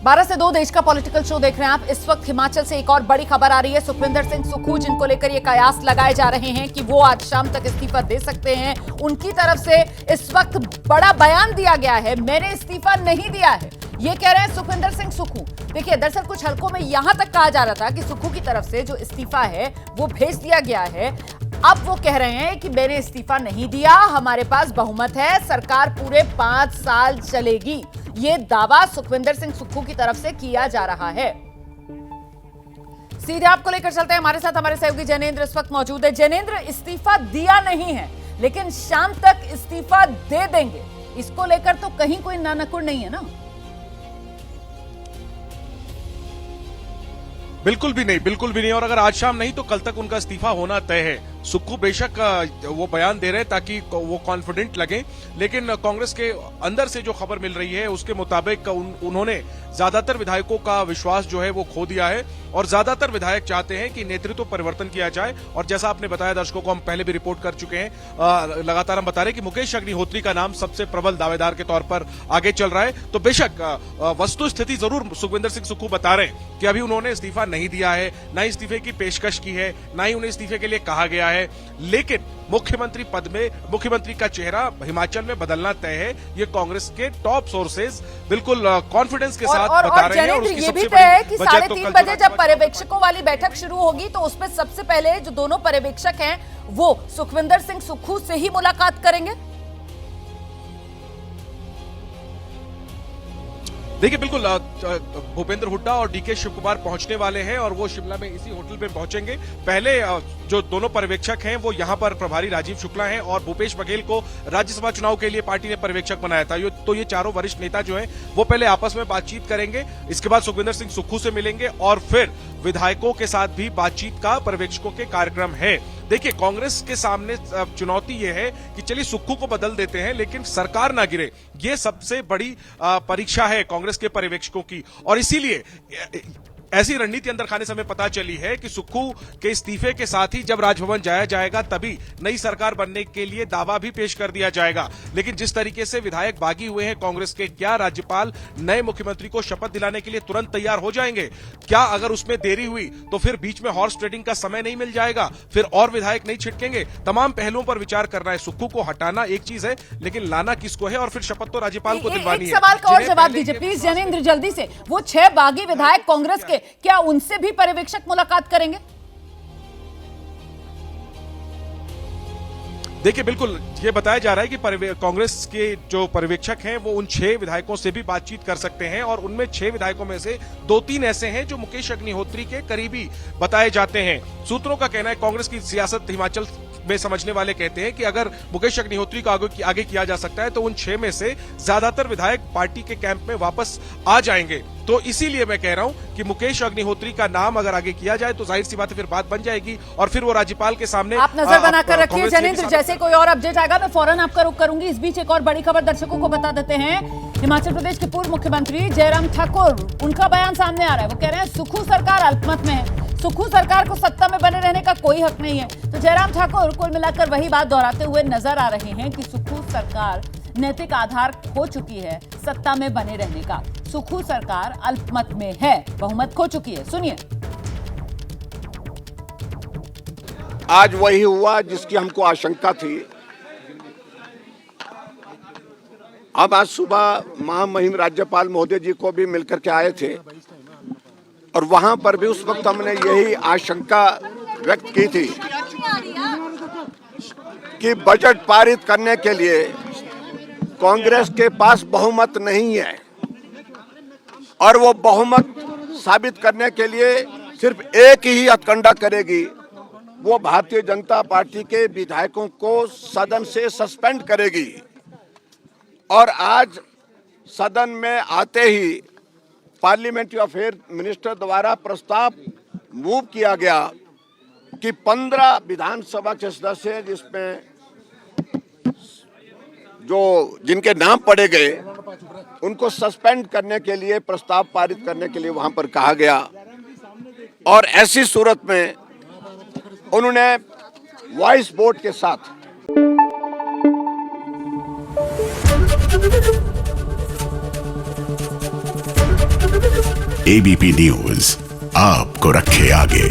12 से 2 देश का पॉलिटिकल शो देख रहे हैं आप। इस वक्त हिमाचल से एक और बड़ी खबर आ रही है। सुखविंदर सिंह सुक्खू, जिनको लेकर ये कयास लगाए जा रहे हैं कि वो आज शाम तक इस्तीफा दे सकते हैं, उनकी तरफ से इस वक्त बड़ा बयान दिया गया है। मैंने इस्तीफा नहीं दिया है, ये कह रहे हैं सुखविंदर सिंह सुक्खू। देखिए, दरअसल कुछ हलकों में यहां तक कहा जा रहा था कि सुक्खू की तरफ से जो इस्तीफा है वो भेज दिया गया है। अब वो कह रहे हैं कि मैंने इस्तीफा नहीं दिया, हमारे पास बहुमत है, सरकार पूरे 5 साल चलेगी। ये दावा सुखविंदर सिंह सुक्खू की तरफ से किया जा रहा है। सीधे आपको लेकर चलते हैं, हमारे साथ हमारे सहयोगी जैनेंद्र इस वक्त मौजूद है। जैनेंद्र, इस्तीफा दिया नहीं है लेकिन शाम तक इस्तीफा दे देंगे, इसको लेकर तो कहीं कोई नानकुड़ नहीं है ना? बिल्कुल भी नहीं, बिल्कुल भी नहीं। और अगर आज शाम नहीं तो कल तक उनका इस्तीफा होना तय है। सुक्खू बेशक वो बयान दे रहे हैं ताकि वो कॉन्फिडेंट लगे, लेकिन कांग्रेस के अंदर से जो खबर मिल रही है उसके मुताबिक उन्होंने ज्यादातर विधायकों का विश्वास जो है वो खो दिया है और ज्यादातर विधायक चाहते हैं कि नेतृत्व परिवर्तन किया जाए। और जैसा आपने बताया दर्शकों को, हम पहले भी रिपोर्ट कर चुके हैं, लगातार हम बता रहे हैं कि मुकेश अग्निहोत्री का नाम सबसे प्रबल दावेदार के तौर पर आगे चल रहा है। तो बेशक वस्तु स्थिति जरूर सुखविंदर सिंह सुक्खू बता रहे हैं कि अभी उन्होंने इस्तीफा नहीं दिया है, न इस्तीफे की पेशकश की है, न ही उन्हें इस्तीफे के लिए कहा गया है। लेकिन मुख्यमंत्री पद में मुख्यमंत्री का चेहरा हिमाचल में बदलना तय है। ये कांग्रेस के टॉप सोर्सेज बिल्कुल कॉन्फिडेंस के साथ बता रहे हैं। और ये भी तय है कि 3:30 बजे जब पर्यवेक्षकों वाली बैठक शुरू होगी तो उसमें सबसे पहले जो दोनों पर्यवेक्षक हैं वो सुखविंदर सिंह सुक्खू से ही मुलाकात करेंगे। देखिए, बिल्कुल भूपेंद्र हुड्डा और डीके शिव कुमार पहुंचने वाले हैं और वो शिमला में इसी होटल में पहुंचेंगे। पहले जो दोनों पर्यवेक्षक हैं वो यहां पर प्रभारी राजीव शुक्ला हैं और भूपेश बघेल को राज्यसभा चुनाव के लिए पार्टी ने पर्यवेक्षक बनाया था। तो ये चारों वरिष्ठ नेता जो हैं वो पहले आपस में बातचीत करेंगे, इसके बाद सुखविंदर सिंह सुक्खू से मिलेंगे और फिर विधायकों के साथ भी बातचीत का पर्यवेक्षकों के कार्यक्रम है। देखिए, कांग्रेस के सामने चुनौती यह है कि चलिए सुक्खू को बदल देते हैं लेकिन सरकार ना गिरे, ये सबसे बड़ी परीक्षा है कांग्रेस के पर्यवेक्षकों की। और इसीलिए ऐसी रणनीति अंदर खाने से हमें पता चली है कि सुक्खू के इस्तीफे के साथ ही जब राजभवन जाया जाएगा तभी नई सरकार बनने के लिए दावा भी पेश कर दिया जाएगा। लेकिन जिस तरीके से विधायक बागी हुए हैं कांग्रेस के, क्या राज्यपाल नए मुख्यमंत्री को शपथ दिलाने के लिए तुरंत तैयार हो जाएंगे? क्या अगर उसमें देरी हुई तो फिर बीच में हॉर्स ट्रेडिंग का समय नहीं मिल जाएगा, फिर और विधायक नहीं छिटकेंगे? तमाम पहलुओं पर विचार करना है। सुक्खू को हटाना एक चीज है लेकिन लाना किसको है, और फिर शपथ तो राज्यपाल को दिलवानी है। एक सवाल का और जवाब दीजिए प्लीज जैनेंद्र, जल्दी से। वो 6 बागी विधायक कांग्रेस के, क्या उनसे भी पर्यवेक्षक मुलाकात करेंगे? देखिए, बिल्कुल ये बताया जा रहा है कि कांग्रेस के जो पर्यवेक्षक हैं वो उन 6 विधायकों से भी बातचीत कर सकते हैं और उनमें 6 विधायकों में से 2-3 ऐसे हैं जो मुकेश अग्निहोत्री के करीबी बताए जाते हैं। सूत्रों का कहना है, कांग्रेस की सियासत हिमाचल में समझने वाले कहते हैं कि अगर मुकेश अग्निहोत्री को आगे किया जा सकता है तो उन 6 में से ज्यादातर विधायक पार्टी के कैंप में वापस आ जाएंगे। तो इसीलिए मैं कह रहा हूं कि मुकेश अग्निहोत्री का नाम अगर आगे किया जाए तो जाहिर सी बात है फिर बात बन जाएगी और फिर वो राज्यपाल के सामने। आप नजर बनाकर रखिए जैनेंद्र, जैसे कोई और अपडेट आएगा मैं फौरन आपका रुख करूंगी। इस बीच एक और बड़ी खबर दर्शकों को बता देते हैं। हिमाचल प्रदेश के पूर्व मुख्यमंत्री जयराम ठाकुर, उनका बयान सामने आ रहा है। वो कह रहे हैं सुक्खू सरकार अल्पमत में है, सुक्खू सरकार को सत्ता में बने रहने का कोई हक नहीं है। तो जयराम ठाकुर कुल मिलाकर वही बात दोहराते हुए नजर आ रहे हैं कि सुक्खू सरकार नैतिक आधार खो चुकी है सत्ता में बने रहने का। सुक्खू सरकार अल्पमत में है, बहुमत खो चुकी है। सुनिए। आज वही हुआ जिसकी हमको आशंका थी। हम आज सुबह महामहिम राज्यपाल महोदय जी को भी मिलकर के आए थे और वहां पर भी उस वक्त हमने यही आशंका व्यक्त की थी कि बजट पारित करने के लिए कांग्रेस के पास बहुमत नहीं है और वो बहुमत साबित करने के लिए सिर्फ एक ही हथकंडा करेगी, वो भारतीय जनता पार्टी के विधायकों को सदन से सस्पेंड करेगी। और आज सदन में आते ही पार्लियामेंट्री अफेयर मिनिस्टर द्वारा प्रस्ताव मूव किया गया कि 15 विधानसभा के सदस्य जिसमें जिनके नाम पढ़े गए उनको सस्पेंड करने के लिए प्रस्ताव पारित करने के लिए वहां पर कहा गया। और ऐसी सूरत में उन्होंने वॉइस वोट के साथ एबीपी न्यूज आपको रखे आगे।